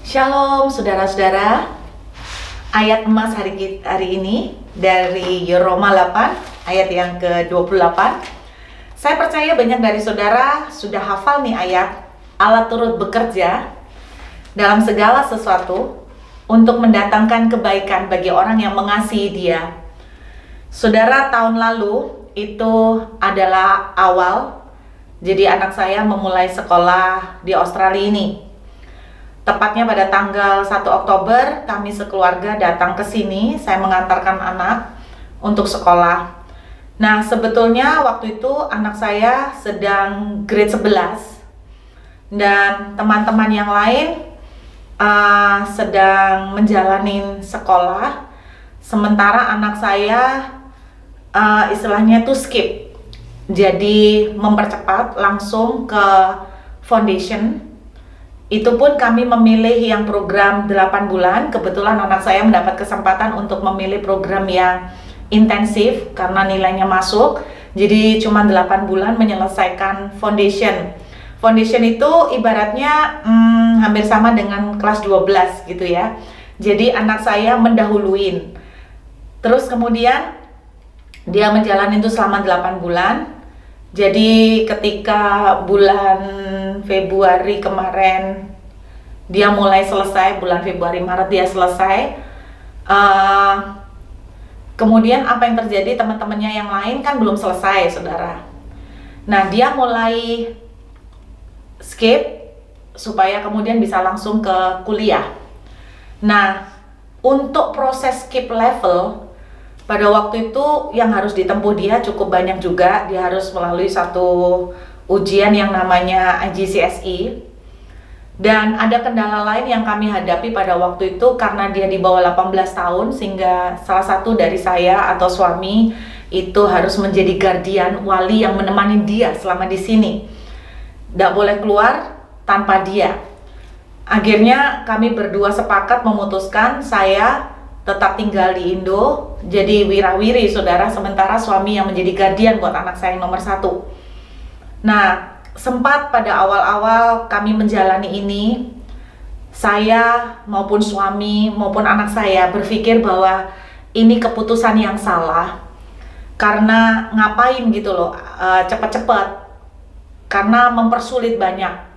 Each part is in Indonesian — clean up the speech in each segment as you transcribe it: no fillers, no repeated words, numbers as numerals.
Shalom saudara-saudara. Ayat emas hari ini dari Roma 8 ayat yang ke-28. Saya percaya banyak dari saudara sudah hafal nih ayat. Allah turut bekerja dalam segala sesuatu untuk mendatangkan kebaikan bagi orang yang mengasihi Dia. Saudara, tahun lalu itu adalah awal. Jadi anak saya memulai sekolah di Australia ini. Tepatnya pada tanggal 1 Oktober kami sekeluarga datang ke sini. Saya mengantarkan anak untuk sekolah. Nah, sebetulnya waktu itu anak saya sedang grade 11 dan teman-teman yang lain sedang menjalani sekolah. Sementara anak saya istilahnya tuh skip. Jadi mempercepat langsung ke foundation. Itu pun kami memilih yang program 8 bulan. Kebetulan anak saya mendapat kesempatan untuk memilih program yang intensif karena nilainya masuk. Jadi cuma 8 bulan menyelesaikan foundation. Foundation itu ibaratnya hampir sama dengan kelas 12 gitu ya. Jadi anak saya mendahuluin. Terus kemudian dia menjalani itu selama 8 bulan. Jadi ketika bulan Februari kemarin dia mulai selesai, bulan Februari Maret dia selesai. Kemudian apa yang terjadi, teman-temannya yang lain kan belum selesai, saudara. Nah, dia mulai skip supaya kemudian bisa langsung ke kuliah. Nah, untuk proses skip level pada waktu itu yang harus ditempuh dia cukup banyak juga. Dia harus melalui satu ujian yang namanya IGCSE. Dan ada kendala lain yang kami hadapi pada waktu itu karena dia di bawah 18 tahun, sehingga salah satu dari saya atau suami itu harus menjadi guardian, wali yang menemani dia selama di sini. Tidak boleh keluar tanpa dia. Akhirnya kami berdua sepakat memutuskan saya tetap tinggal di Indo, jadi wirawiri saudara, sementara suami yang menjadi guardian buat anak saya yang nomor 1. Nah, sempat pada awal-awal kami menjalani ini, saya maupun suami maupun anak saya berpikir bahwa ini keputusan yang salah. Karena ngapain gitu loh, cepet-cepet, karena mempersulit banyak.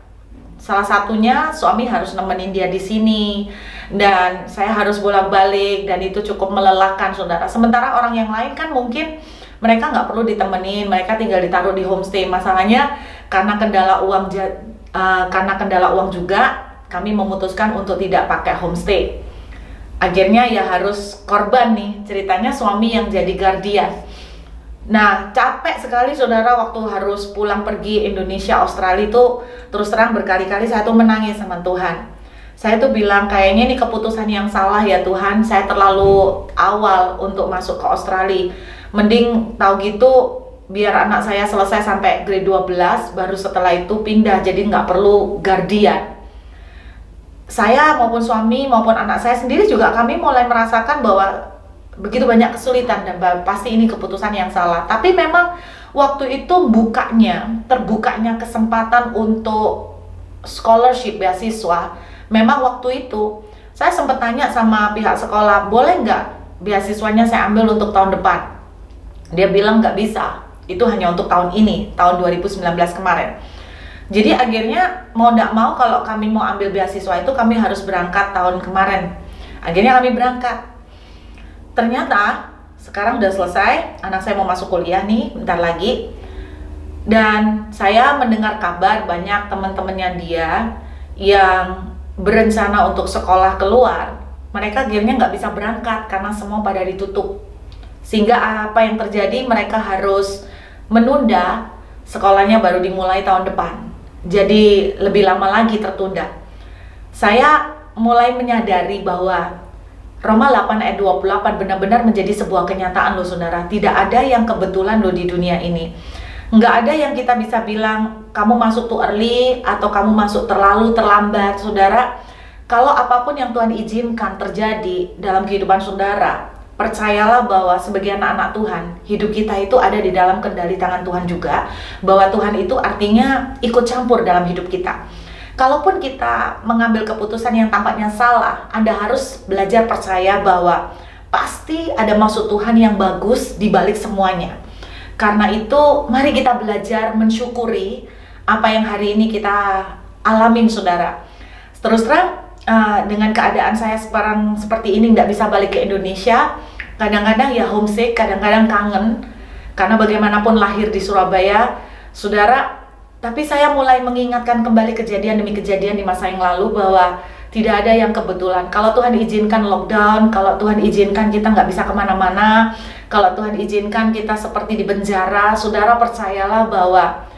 Salah satunya suami harus nemenin dia di sini dan saya harus bolak-balik dan itu cukup melelahkan, saudara. Sementara orang yang lain kan mungkin mereka nggak perlu ditemenin, mereka tinggal ditaruh di homestay. Masalahnya karena kendala uang juga kami memutuskan untuk tidak pakai homestay. Akhirnya ya harus korban nih, ceritanya suami yang jadi guardian. Nah, capek sekali saudara waktu harus pulang pergi Indonesia, Australia itu terus terang berkali-kali saya tuh menangis sama Tuhan. Saya tuh bilang kayaknya ini keputusan yang salah ya Tuhan, saya terlalu awal untuk masuk ke Australia. Mending tahu gitu biar anak saya selesai sampai grade 12, baru setelah itu pindah, jadi nggak perlu guardian. Saya maupun suami maupun anak saya sendiri juga kami mulai merasakan bahwa begitu banyak kesulitan dan pasti ini keputusan yang salah. Tapi memang waktu itu terbukanya kesempatan untuk scholarship beasiswa. Memang waktu itu saya sempat tanya sama pihak sekolah, boleh nggak beasiswanya saya ambil untuk tahun depan? Dia bilang nggak bisa, itu hanya untuk tahun ini, tahun 2019 kemarin. Jadi akhirnya mau nggak mau kalau kami mau ambil beasiswa itu kami harus berangkat tahun kemarin. Akhirnya kami berangkat. Ternyata sekarang udah selesai, anak saya mau masuk kuliah nih bentar lagi. Dan saya mendengar kabar banyak teman-temannya dia yang berencana untuk sekolah keluar, mereka akhirnya nggak bisa berangkat karena semua pada ditutup. Sehingga apa yang terjadi, mereka harus menunda sekolahnya baru dimulai tahun depan. Jadi lebih lama lagi tertunda. Saya mulai menyadari bahwa Roma 8 ayat 28 benar-benar menjadi sebuah kenyataan loh saudara. Tidak ada yang kebetulan loh di dunia ini. Nggak ada yang kita bisa bilang kamu masuk too early atau kamu masuk terlalu terlambat, saudara. Kalau apapun yang Tuhan izinkan terjadi dalam kehidupan saudara, percayalah bahwa sebagai anak-anak Tuhan, hidup kita itu ada di dalam kendali tangan Tuhan juga. Bahwa Tuhan itu artinya ikut campur dalam hidup kita. Kalaupun kita mengambil keputusan yang tampaknya salah, Anda harus belajar percaya bahwa pasti ada maksud Tuhan yang bagus di balik semuanya. Karena itu, mari kita belajar mensyukuri apa yang hari ini kita alamin, saudara. Terus terang, dengan keadaan saya sekarang seperti ini, nggak bisa balik ke Indonesia, kadang-kadang ya homesick, kadang-kadang kangen, karena bagaimanapun lahir di Surabaya, saudara. Tapi saya mulai mengingatkan kembali kejadian demi kejadian di masa yang lalu bahwa tidak ada yang kebetulan. Kalau Tuhan izinkan lockdown, kalau Tuhan izinkan kita nggak bisa kemana-mana, kalau Tuhan izinkan kita seperti di penjara, saudara percayalah bahwa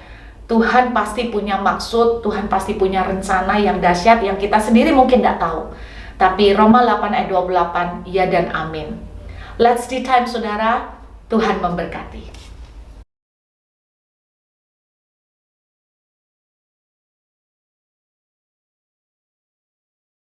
Tuhan pasti punya maksud, Tuhan pasti punya rencana yang dahsyat yang kita sendiri mungkin nggak tahu. Tapi Roma 8 ayat 28, ya dan amin. Let's the time, saudara. Tuhan memberkati.